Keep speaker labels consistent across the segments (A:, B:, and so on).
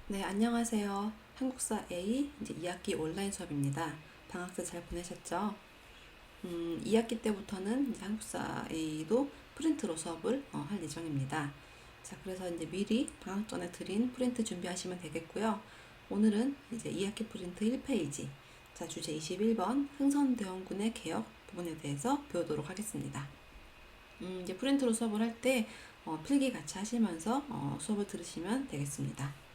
A: 네, 안녕하세요. 한국사 A 이제 2학기 온라인 수업입니다. 방학 때 잘 보내셨죠? 2학기 때부터는 이제 한국사 A도 프린트로 수업을 할 예정입니다. 자, 그래서 이제 미리 방학 전에 드린 프린트 준비하시면 되겠고요. 오늘은 이제 2학기 프린트 1페이지, 자, 주제 21번 흥선대원군의 개혁 부분에 대해서 배우도록 하겠습니다. 이제 프린트로 수업을 할 때 필기 같이 하시면서 수업을 들으시면 되겠습니다.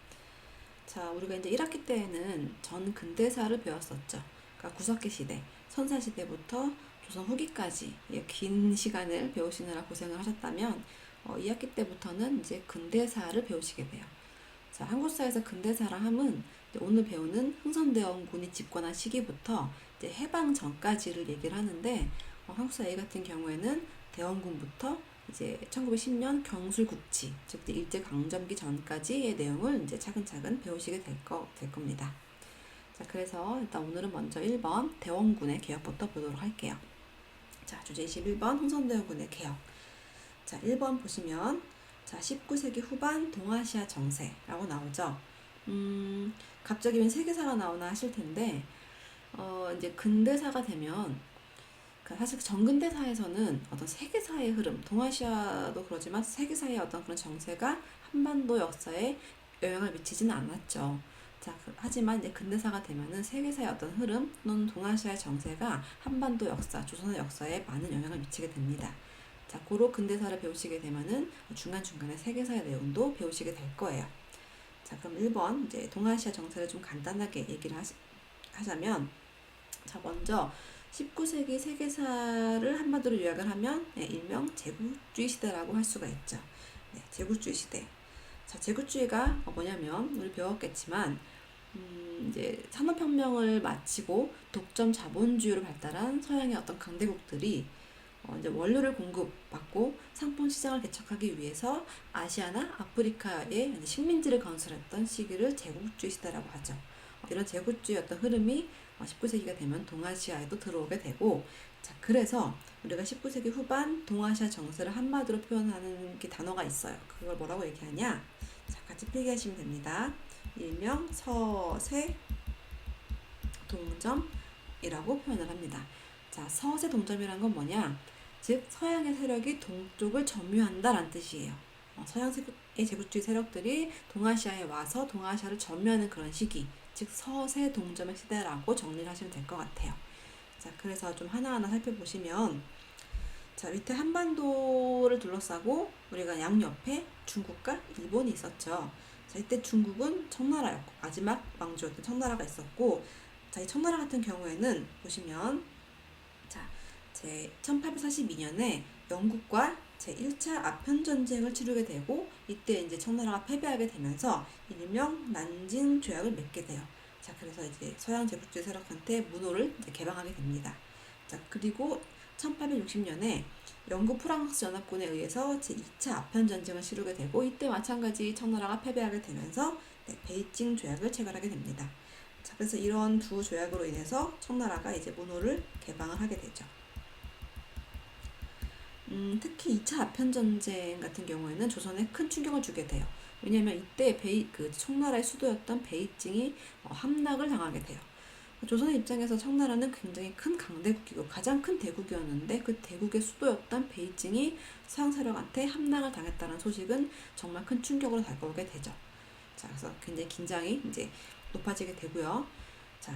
A: 자, 우리가 이제 1학기 때에는 전 근대사를 배웠었죠. 그러니까 구석기 시대, 선사 시대부터 조선 후기까지 긴 시간을 배우시느라 고생을 하셨다면 2학기 때부터는 이제 근대사를 배우시게 돼요. 자, 한국사에서 근대사라 함은 오늘 배우는 흥선대원군이 집권한 시기부터 이제 해방 전까지를 얘기를 하는데 한국사 A 같은 경우에는 대원군부터 이제 1910년 경술국치, 즉 일제강점기 전까지의 내용을 이제 차근차근 배우시게 될 겁니다. 자, 그래서 일단 오늘은 먼저 1번 대원군의 개혁부터 보도록 할게요. 자, 주제 21번 흥선대원군의 개혁. 자, 1번 보시면 자, 19세기 후반 동아시아 정세라고 나오죠. 갑자기 웬 세계사가 나오나 하실 텐데 이제 근대사가 되면 사실 정근대사에서는 어떤 세계사의 흐름, 동아시아도 그러지만 세계사의 어떤 그런 정세가 한반도 역사에 영향을 미치지는 않았죠. 자, 하지만 이제 근대사가 되면은 세계사의 어떤 흐름 또는 동아시아의 정세가 한반도 역사, 조선의 역사에 많은 영향을 미치게 됩니다. 자, 고로 근대사를 배우시게 되면은 중간중간에 세계사의 내용도 배우시게 될 거예요. 자, 그럼 1번 이제 동아시아 정세를 좀 간단하게 얘기를 하자면, 자, 먼저 19세기 세계사를 한마디로 요약을 하면 일명 제국주의 시대라고 할 수가 있죠. 네, 제국주의 시대. 자, 제국주의가 뭐냐면 우리 배웠겠지만 이제 산업혁명을 마치고 독점 자본주의로 발달한 서양의 어떤 강대국들이 이제 원료를 공급받고 상품 시장을 개척하기 위해서 아시아나 아프리카에 식민지를 건설했던 시기를 제국주의 시대라고 하죠. 이런 제국주의 어떤 흐름이 19세기가 되면 동아시아에도 들어오게 되고, 자, 그래서 우리가 19세기 후반 동아시아 정세를 한마디로 표현하는 게 단어가 있어요. 그걸 뭐라고 얘기하냐? 자, 같이 필기하시면 됩니다. 일명 서세 동점이라고 표현을 합니다. 자, 서세 동점이란 건 뭐냐? 즉 서양의 세력이 동쪽을 점유한다라는 뜻이에요. 서양의 제국주의 세력들이 동아시아에 와서 동아시아를 점유하는 그런 시기, 즉 서세 동점의 시대라고 정리를 하시면 될 것 같아요. 자, 그래서 좀 하나하나 살펴보시면, 자, 밑에 한반도를 둘러싸고 우리가 양옆에 중국과 일본이 있었죠. 자, 이때 중국은 청나라였고 마지막 왕조였던 청나라가 있었고, 자, 이 청나라 같은 경우에는 보시면 자, 제 1842년에 영국과 제1차 아편전쟁을 치르게 되고, 이때 이제 청나라가 패배하게 되면서 일명 난징 조약을 맺게 돼요. 자, 그래서 이제 서양 제국주의 세력한테 문호를 이제 개방하게 됩니다. 자, 그리고 1860년에 영국 프랑스 연합군에 의해서 제2차 아편전쟁을 치르게 되고, 이때 마찬가지 청나라가 패배하게 되면서 베이징 조약을 체결하게 됩니다. 자, 그래서 이런 두 조약으로 인해서 청나라가 이제 문호를 개방을 하게 되죠. 특히 2차 아편전쟁 같은 경우에는 조선에 큰 충격을 주게 돼요. 왜냐하면 이때 청나라의 수도였던 베이징이 함락을 당하게 돼요. 조선의 입장에서 청나라는 굉장히 큰 강대국이고 가장 큰 대국이었는데, 그 대국의 수도였던 베이징이 서양 세력한테 함락을 당했다는 소식은 정말 큰 충격으로 다가오게 되죠. 자, 그래서 굉장히 긴장이 이제 높아지게 되고요. 자,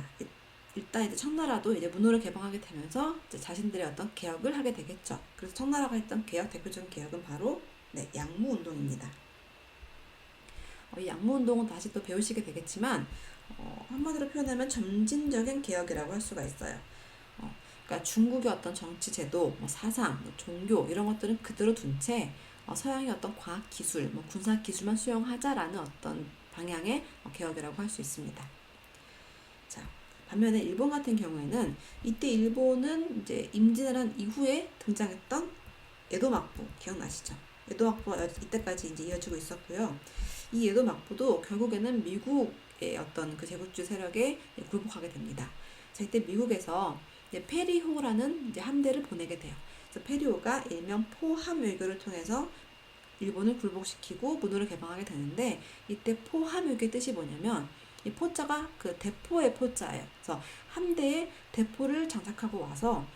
A: 일단 이제 청나라도 이제 문호를 개방하게 되면서 이제 자신들의 어떤 개혁을 하게 되겠죠. 그래서 청나라가 했던 대표적인 개혁은 바로 양무운동입니다. 이 양무운동은 다시 또 배우시게 되겠지만 한마디로 표현하면 점진적인 개혁이라고 할 수가 있어요. 그러니까 중국의 어떤 정치 제도, 사상, 종교 이런 것들은 그대로 둔 채 서양의 어떤 과학 기술, 군사 기술만 수용하자라는 어떤 방향의 개혁이라고 할 수 있습니다. 자, 반면에 일본 같은 경우에는 이때 일본은 이제 임진을 한 이후에 등장했던 에도 막부 기억나시죠? 에도 막부가 이때까지 이제 이어지고 있었고요. 이 에도 막부도 결국에는 미국의 어떤 그 제국주의 세력에 굴복하게 됩니다. 자, 이때 미국에서 이제 페리호라는 이제 함대를 보내게 돼요. 그래서 페리호가 일명 포함 외교를 통해서 일본을 굴복시키고 문호를 개방하게 되는데, 이때 포함유의 뜻이 뭐냐면 이 포자가 그 대포의 포자예요. 그래서 함대에 대포를 장착하고 와서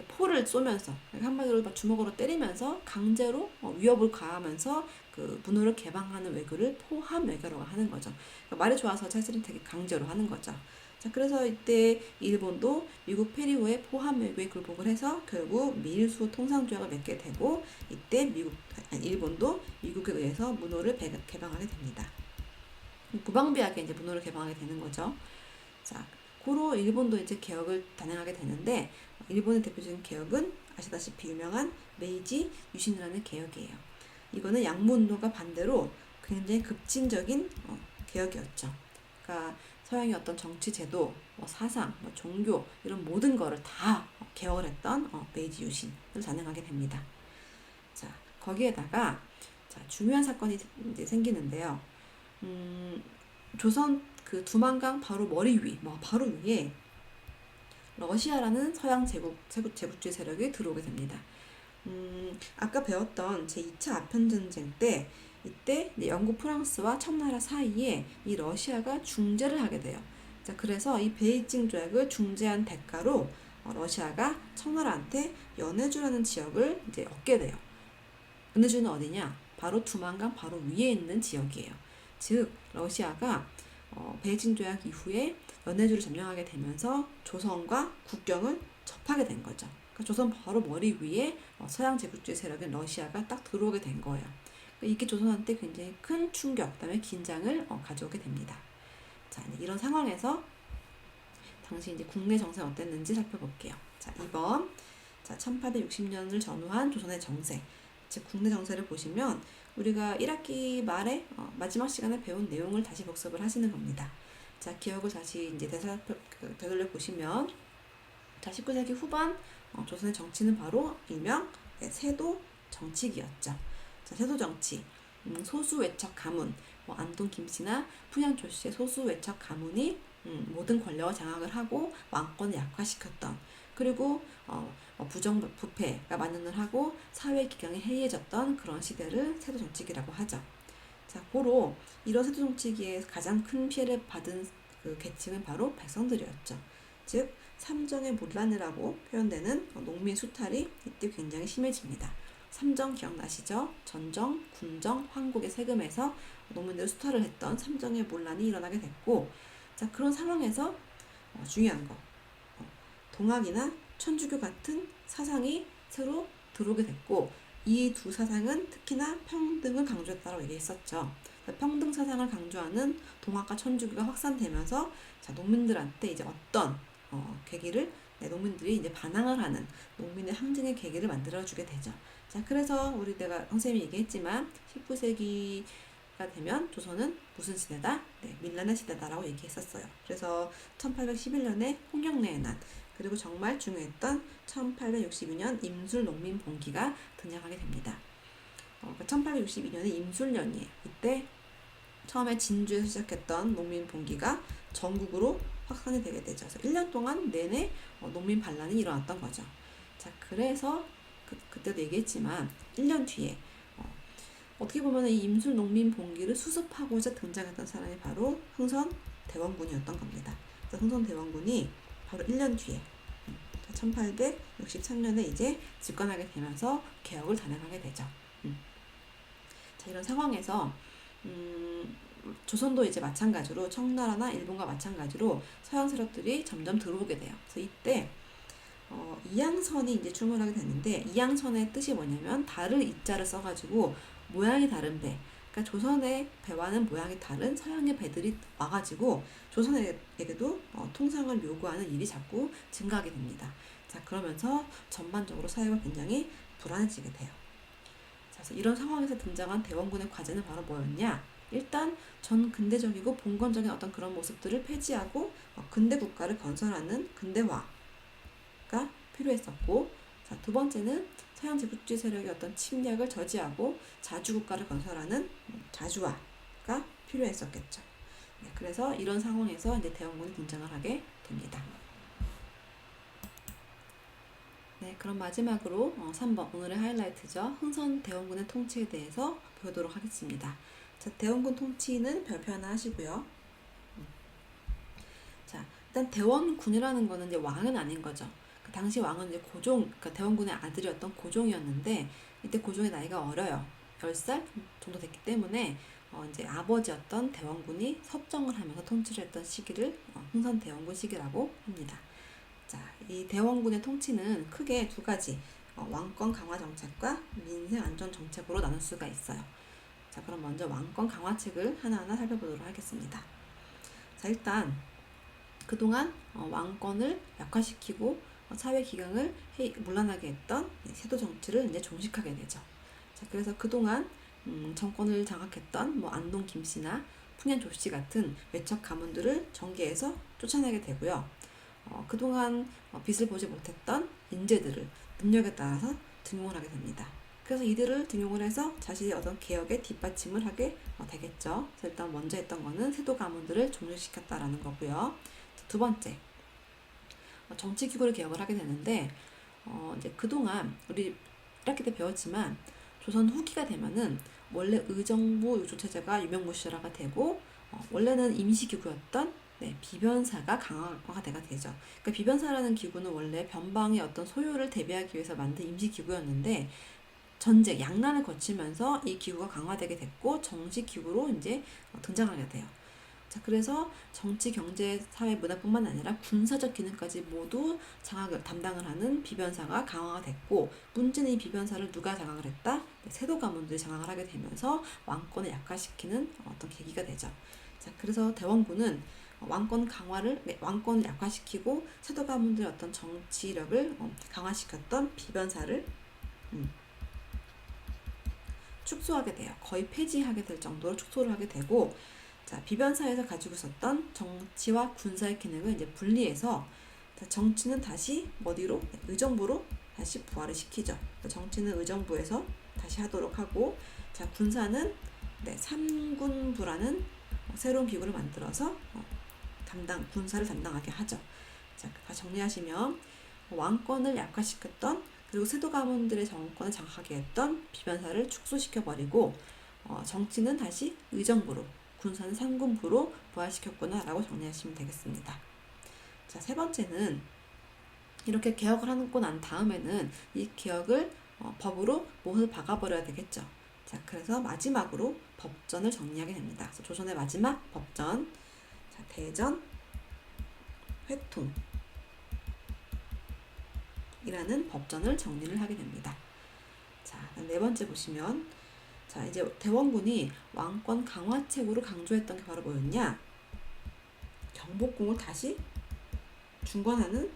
A: 포를 쏘면서, 한마디로 막 주먹으로 때리면서 강제로 위협을 가하면서 그 문호를 개방하는 외교를 포함 외교라고 하는 거죠. 그러니까 말이 좋아서 사실은 되게 강제로 하는 거죠. 자, 그래서 이때 일본도 미국 페리오의 포함 외교에 굴복을 해서 결국 미일수 통상조약을 맺게 되고, 이때 일본도 미국에 의해서 문호를 개방하게 됩니다. 무방비하게 이제 문호를 개방하게 되는 거죠. 자, 고로 일본도 이제 개혁을 단행하게 되는데, 일본의 대표적인 개혁은 아시다시피 유명한 메이지 유신이라는 개혁이에요. 이거는 양무운동과 반대로 굉장히 급진적인 개혁이었죠. 그러니까 서양의 어떤 정치 제도, 사상, 종교 이런 모든 거를 다 개혁을 했던 메이지 유신을 단행하게 됩니다. 자, 거기에다가 중요한 사건이 이제 생기는데요. 조선 그 두만강 바로 머리 위, 바로 위에 러시아라는 서양 제국주의 세력이 들어오게 됩니다. 아까 배웠던 제2차 아편전쟁 때, 이때 영국, 프랑스와 청나라 사이에 이 러시아가 중재를 하게 돼요. 자, 그래서 이 베이징 조약을 중재한 대가로 러시아가 청나라한테 연해주라는 지역을 이제 얻게 돼요. 연해주는 어디냐? 바로 두만강 바로 위에 있는 지역이에요. 즉, 러시아가 베이징 조약 이후에 연해주를 점령하게 되면서 조선과 국경을 접하게 된 거죠. 그러니까 조선 바로 머리 위에 서양 제국주의 세력인 러시아가 딱 들어오게 된 거예요. 그러니까 이게 조선한테 굉장히 큰 충격, 그다음에 긴장을 가져오게 됩니다. 자, 이런 상황에서 당시 이제 국내 정세는 어땠는지 살펴볼게요. 자, 2번. 자, 1860년을 전후한 조선의 정세. 즉, 국내 정세를 보시면 우리가 1학기 말에 마지막 시간에 배운 내용을 다시 복습을 하시는 겁니다. 자, 기억을 다시 이제 되돌려 보시면, 자, 19세기 후반 조선의 정치는 바로 일명 세도 정치기였죠. 자, 세도 정치, 소수 외척 가문, 안동 김씨나 풍양 조씨의 소수 외척 가문이 모든 권력을 장악을 하고 왕권을 약화시켰던, 그리고 부정부패가 만연을 하고 사회 기강이 해이해졌던 그런 시대를 세도 정치기라고 하죠. 자, 고로 이런 세도 정치기에 가장 큰 피해를 받은 그 계층은 바로 백성들이었죠. 즉, 삼정의 문란이라고 표현되는 농민 수탈이 이때 굉장히 심해집니다. 삼정 기억나시죠? 전정, 군정, 황국의 세금에서 농민들을 수탈을 했던 삼정의 문란이 일어나게 됐고, 자, 그런 상황에서 중요한 거, 동학이나 천주교 같은 사상이 새로 들어오게 됐고, 이 두 사상은 특히나 평등을 강조했다고 얘기했었죠. 평등 사상을 강조하는 동학과 천주교가 확산되면서, 자, 농민들한테 이제 어떤 계기를, 농민들이 이제 반항을 하는 농민의 항쟁의 계기를 만들어주게 되죠. 자, 그래서 내가 선생님이 얘기했지만 19세기가 되면 조선은 무슨 시대다? 밀란의 시대다라고 얘기했었어요. 그래서 1811년에 홍영래의 난, 그리고 정말 중요했던 1862년 임술 농민 봉기가 등장하게 됩니다. 1862년에 임술년이에요. 이때 처음에 진주에서 시작했던 농민 봉기가 전국으로 확산이 되게 되죠. 그래서 1년 동안 내내 농민 반란이 일어났던 거죠. 자, 그래서 그때도 얘기했지만 1년 뒤에 어떻게 보면 이 임술 농민 봉기를 수습하고자 등장했던 사람이 바로 흥선대원군이었던 겁니다. 그래서 흥선대원군이 바로 1년 뒤에 1863년에 이제 집권하게 되면서 개혁을 단행하게 되죠. 자, 이런 상황에서 조선도 이제 마찬가지로 청나라나 일본과 마찬가지로 서양 세력들이 점점 들어오게 돼요. 그래서 이때 이양선이 이제 출몰하게 되는데, 이양선의 뜻이 뭐냐면 달을 이자를 써가지고 모양이 다른 배, 그러니까 조선의 배와는 모양이 다른 서양의 배들이 와가지고 조선에게도 통상을 요구하는 일이 자꾸 증가하게 됩니다. 자, 그러면서 전반적으로 사회가 굉장히 불안해지게 돼요. 자, 그래서 이런 상황에서 등장한 대원군의 과제는 바로 뭐였냐? 일단 전 근대적이고 봉건적인 어떤 그런 모습들을 폐지하고 근대 국가를 건설하는 근대화가 필요했었고, 자, 두 번째는 서양 제국주의 세력의 어떤 침략을 저지하고 자주국가를 건설하는 자주화가 필요했었겠죠. 네, 그래서 이런 상황에서 이제 대원군이 등장을 하게 됩니다. 네, 그럼 마지막으로 3번 오늘의 하이라이트죠. 흥선대원군의 통치에 대해서 배우도록 하겠습니다. 자, 대원군 통치는 별표 하나 하시고요. 자, 일단 대원군이라는 거는 이제 왕은 아닌 거죠. 그 당시 왕은 이제 고종, 그러니까 대원군의 아들이었던 고종이었는데 이때 고종의 나이가 어려요. 10살 정도 됐기 때문에 이제 아버지였던 대원군이 섭정을 하면서 통치를 했던 시기를 흥선대원군 시기라고 합니다. 자, 이 대원군의 통치는 크게 두 가지, 왕권 강화 정책과 민생 안전 정책으로 나눌 수가 있어요. 자, 그럼 먼저 왕권 강화책을 하나하나 살펴보도록 하겠습니다. 자, 일단 그동안 왕권을 약화시키고 사회 기강을 문란하게 했던 세도 정치를 이제 종식하게 되죠. 자, 그래서 그동안 정권을 장악했던 뭐 안동 김씨나 풍년 조씨 같은 외척 가문들을 정계에서 쫓아내게 되고요. 그동안 빚을 보지 못했던 인재들을 능력에 따라서 등용을 하게 됩니다. 그래서 이들을 등용을 해서 자신의 어떤 개혁에 뒷받침을 하게 되겠죠. 그래서 일단 먼저 했던 거는 세도 가문들을 종식시켰다라는 거고요. 두 번째, 정치기구를 개혁을 하게 되는데 이제 그동안 우리 1학기 때 배웠지만 조선 후기가 되면은 원래 의정부 요조체제가 유명무실화가 되고 원래는 임시기구였던 비변사가 강화가 되죠. 그러니까 비변사라는 기구는 원래 변방의 어떤 소요를 대비하기 위해서 만든 임시기구였는데 전쟁, 양난을 거치면서 이 기구가 강화되게 됐고 정식 기구로 이제 등장하게 돼요. 자, 그래서 정치, 경제, 사회, 문화뿐만 아니라 군사적 기능까지 모두 장악을 담당을 하는 비변사가 강화가 됐고 문제는 이 비변사를 누가 장악을 했다? 세도 가문들이 장악을 하게 되면서 왕권을 약화시키는 어떤 계기가 되죠. 자, 그래서 대원군은 왕권 강화를 왕권을 약화시키고 세도 가문들의 어떤 정치력을 강화시켰던 비변사를 축소하게 돼요. 거의 폐지하게 될 정도로 축소를 하게 되고, 자, 비변사에서 가지고 있었던 정치와 군사의 기능을 이제 분리해서 정치는 다시 어디로? 의정부로 다시 부활을 시키죠. 정치는 의정부에서 다시 하도록 하고, 자, 군사는 삼군부라는 새로운 기구를 만들어서 군사를 담당하게 하죠. 자, 다 정리하시면 왕권을 약화시켰던 그리고 세도 가문들의 정권을 장악하게 했던 비변사를 축소시켜버리고 정치는 다시 의정부로 군사는 상군부로 부활시켰구나 라고 정리하시면 되겠습니다. 자, 세 번째는 이렇게 개혁을 하고 난 다음에는 이 개혁을 법으로 못을 박아버려야 되겠죠. 자, 그래서 마지막으로 법전을 정리하게 됩니다. 그래서 조선의 마지막 법전, 자, 대전, 회통 이라는 법전을 정리를 하게 됩니다. 자, 네 번째 보시면, 자, 이제 대원군이 왕권 강화책으로 강조했던 게 바로 뭐였냐? 경복궁을 다시 중건하는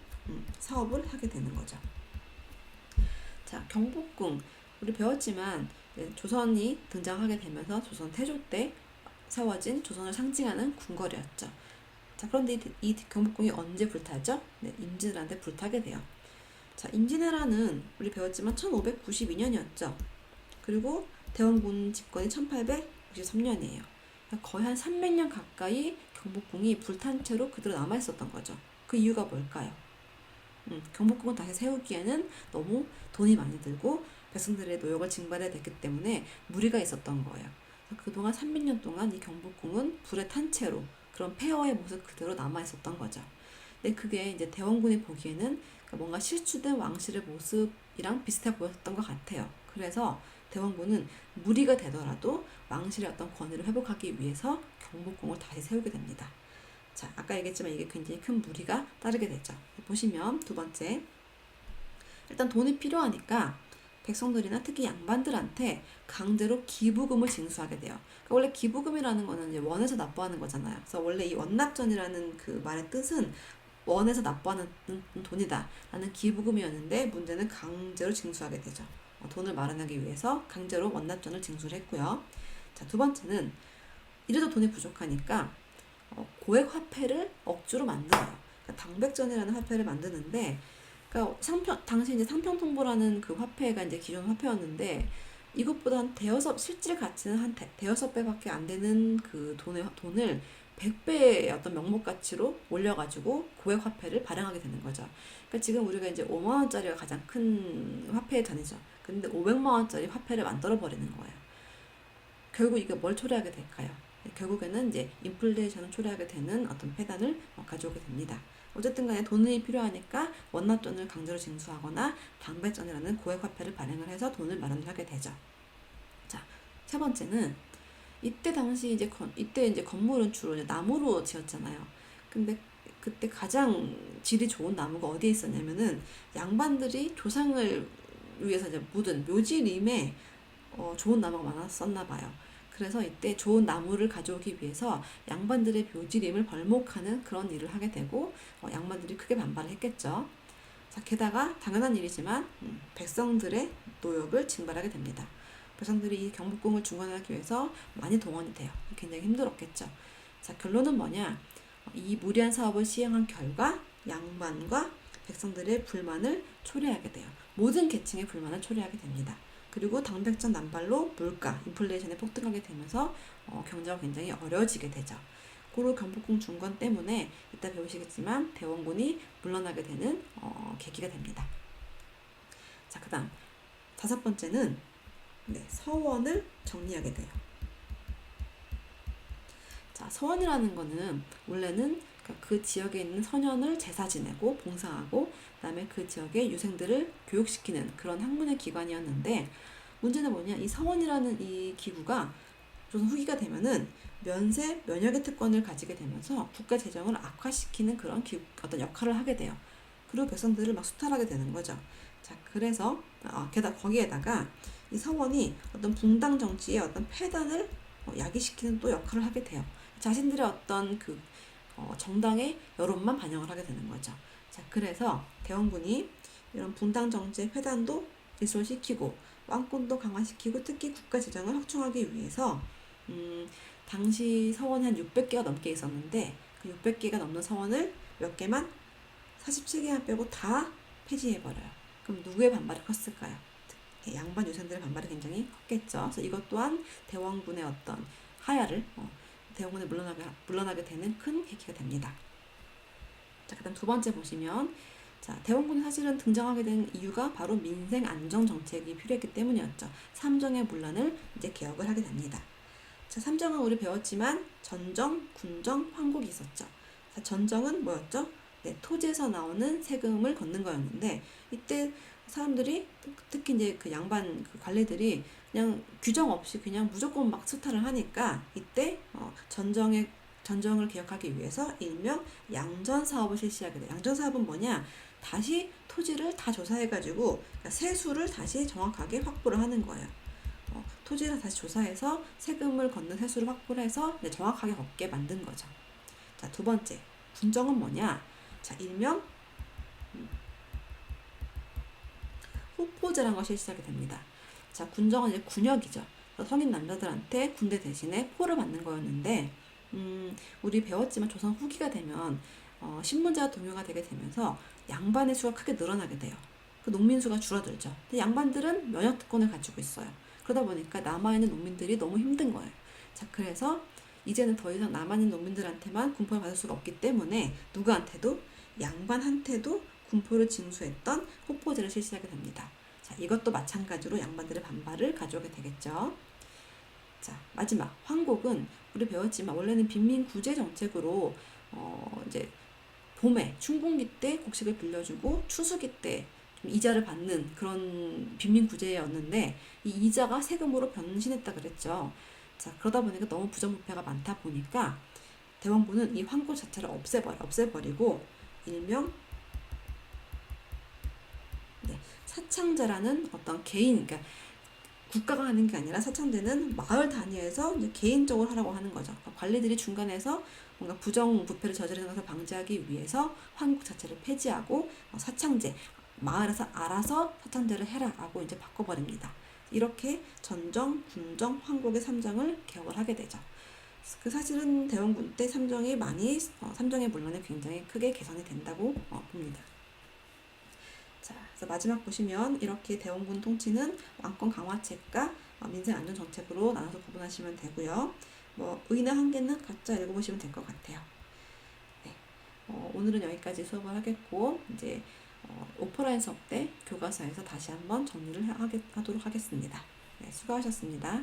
A: 사업을 하게 되는 거죠. 자, 경복궁 우리 배웠지만 조선이 등장하게 되면서 조선 태조 때 세워진 조선을 상징하는 궁궐이었죠. 자, 그런데 이 경복궁이 언제 불타죠? 임진왜란때 불타게 돼요. 자, 임진왜란은 우리 배웠지만 1592년이었죠. 그리고 대원군 집권이 1863년이에요. 거의 한 300년 가까이 경복궁이 불탄 채로 그대로 남아있었던 거죠. 그 이유가 뭘까요? 경복궁을 다시 세우기에는 너무 돈이 많이 들고 백성들의 노역을 징발해야 됐기 때문에 무리가 있었던 거예요. 그동안 300년 동안 이 경복궁은 불에 탄 채로 그런 폐허의 모습 그대로 남아있었던 거죠. 근데 그게 이제 대원군이 보기에는 뭔가 실추된 왕실의 모습이랑 비슷해 보였던 것 같아요. 그래서 대원군은 무리가 되더라도 왕실의 어떤 권위를 회복하기 위해서 경복궁을 다시 세우게 됩니다. 자, 아까 얘기했지만 이게 굉장히 큰 무리가 따르게 되죠. 보시면 두 번째, 일단 돈이 필요하니까 백성들이나 특히 양반들한테 강제로 기부금을 징수하게 돼요. 그러니까 원래 기부금이라는 거는 이제 원에서 납부하는 거잖아요. 그래서 원래 이 원납전이라는 그 말의 뜻은 원에서 납부하는 돈이다 라는 기부금이었는데 문제는 강제로 징수하게 되죠. 돈을 마련하기 위해서 강제로 원납전을 징수를 했고요. 자, 두 번째는 이래도 돈이 부족하니까 고액 화폐를 억지로 만들어요. 그러니까 당백전이라는 화폐를 만드는데, 그러니까 당시 이제 상평통보라는 그 화폐가 이제 기존 화폐였는데 이것보다 한 대여섯 실질 가치는 한 대여섯 배밖에 안 되는 그 돈을 100배의 어떤 명목 가치로 올려가지고 고액 화폐를 발행하게 되는 거죠. 그러니까 지금 우리가 이제 5만 원짜리가 가장 큰 화폐의 단위죠. 근데 500만 원짜리 화폐를 만들어 버리는 거예요. 결국 이게 뭘 초래하게 될까요? 결국에는 이제 인플레이션을 초래하게 되는 어떤 폐단을 가져오게 됩니다. 어쨌든 간에 돈이 필요하니까 원납돈을 강제로 징수하거나 당배전이라는 고액 화폐를 발행을 해서 돈을 마련하게 되죠. 자, 세 번째는 이때 당시 이제 건물은 주로 이제 나무로 지었잖아요. 근데 그때 가장 질이 좋은 나무가 어디에 있었냐면은 양반들이 조상을 위해서 이제 묻은 묘지림에 좋은 나무가 많았었나 봐요. 그래서 이때 좋은 나무를 가져오기 위해서 양반들의 묘지림을 벌목하는 그런 일을 하게 되고 양반들이 크게 반발을 했겠죠. 자, 게다가 당연한 일이지만 백성들의 노역을 징발하게 됩니다. 백성들이 이 경복궁을 중건하기 위해서 많이 동원이 돼요. 굉장히 힘들었겠죠. 자, 결론은 뭐냐? 이 무리한 사업을 시행한 결과 양반과 백성들의 불만을 초래하게 돼요. 모든 계층의 불만을 초래하게 됩니다. 그리고 당백전 난발로 물가, 인플레이션이 폭등하게 되면서 경제가 굉장히 어려워지게 되죠. 고로 경복궁 중건 때문에 이따 배우시겠지만 대원군이 물러나게 되는 계기가 됩니다. 자, 그 다음 다섯 번째는 서원을 정리하게 돼요. 자, 서원이라는 거는 원래는 그 지역에 있는 선현을 제사 지내고 봉사하고 그다음에 그 지역의 유생들을 교육시키는 그런 학문의 기관이었는데 문제는 뭐냐? 이 서원이라는 이 기구가 조선 후기가 되면은 면세 면역의 특권을 가지게 되면서 국가 재정을 악화시키는 그런 어떤 역할을 하게 돼요. 그리고 백성들을 막 수탈하게 되는 거죠. 자, 그래서 게다가 거기에다가 이 서원이 어떤 붕당 정치의 어떤 폐단을 야기시키는 또 역할을 하게 돼요. 자신들의 어떤 정당의 여론만 반영을 하게 되는 거죠. 자, 그래서 대원군이 이런 붕당 정치의 폐단도 일소시키고 왕권도 강화시키고 특히 국가 재정을 확충하기 위해서 당시 서원이 한 600개가 넘게 있었는데 그 600개가 넘는 서원을 몇 개만 47개만 빼고 다 폐지해버려요. 그럼 누구의 반발이 컸을까요? 양반 유생들의 반발이 굉장히 컸겠죠. 그래서 이것 또한 대원군의 어떤 하야를 대원군에 물러나게 되는 큰 계기가 됩니다. 자, 그다음 두 번째 보시면 자, 대원군이 사실은 등장하게 된 이유가 바로 민생 안정 정책이 필요했기 때문이었죠. 삼정의 문란을 이제 개혁을 하게 됩니다. 자, 삼정은 우리 배웠지만 전정, 군정, 황곡이 있었죠. 자, 전정은 뭐였죠? 토지에서 나오는 세금을 걷는 거였는데 이때 사람들이 특히 이제 그 양반 그 관리들이 그냥 규정 없이 그냥 무조건 막 수탈을 하니까 이때 전정을 개혁하기 위해서 일명 양전 사업을 실시하게 돼요. 양전 사업은 뭐냐? 다시 토지를 다 조사해가지고 그러니까 세수를 다시 정확하게 확보를 하는 거예요. 토지를 다시 조사해서 세금을 걷는 세수를 확보를 해서 정확하게 걷게 만든 거죠. 자, 두 번째 군정은 뭐냐? 자, 일명 후포제라는 것이 실시하게 됩니다. 자, 군정은 이제 군역이죠. 성인 남자들한테 군대 대신에 포를 받는 거였는데 우리 배웠지만 조선 후기가 되면 신분제가 동요가 되게 되면서 양반의 수가 크게 늘어나게 돼요. 그 농민 수가 줄어들죠. 근데 양반들은 면역 특권을 가지고 있어요. 그러다 보니까 남아있는 농민들이 너무 힘든 거예요. 자, 그래서 이제는 더 이상 남아있는 농민들한테만 군포를 받을 수가 없기 때문에 누구한테도 양반한테도 군포를 징수했던 호포제를 실시하게 됩니다. 자, 이것도 마찬가지로 양반들의 반발을 가져오게 되겠죠. 자, 마지막 황곡은 우리 배웠지만 원래는 빈민구제 정책으로 이제 봄에 춘궁기 때 곡식을 빌려주고 추수기 때 이자를 받는 그런 빈민구제였는데 이 이자가 세금으로 변신했다 그랬죠. 자, 그러다 보니까 너무 부정부패가 많다 보니까 대원군은 이 황곡 자체를 없애버리고 일명 사창제라는 어떤 개인, 그러니까 국가가 하는 게 아니라 사창제는 마을 단위에서 이제 개인적으로 하라고 하는 거죠. 그러니까 관리들이 중간에서 뭔가 부정부패를 저지르는 것을 방지하기 위해서 황국 자체를 폐지하고 사창제, 마을에서 알아서 사창제를 해라라고 이제 바꿔버립니다. 이렇게 전정, 군정, 황국의 삼정을 개혁을 하게 되죠. 그 사실은 대원군 때 삼정이 삼정의 문란에 굉장히 크게 개선이 된다고 봅니다. 자, 그래서 마지막 보시면 이렇게 대원군 통치는 왕권 강화책과 민생 안전 정책으로 나눠서 구분하시면 되고요. 의나 한계는 각자 읽어보시면 될 것 같아요. 네, 오늘은 여기까지 수업을 하겠고 이제 오프라인 수업 때 교과서에서 다시 한번 정리를 하도록 하겠습니다. 네, 수고하셨습니다.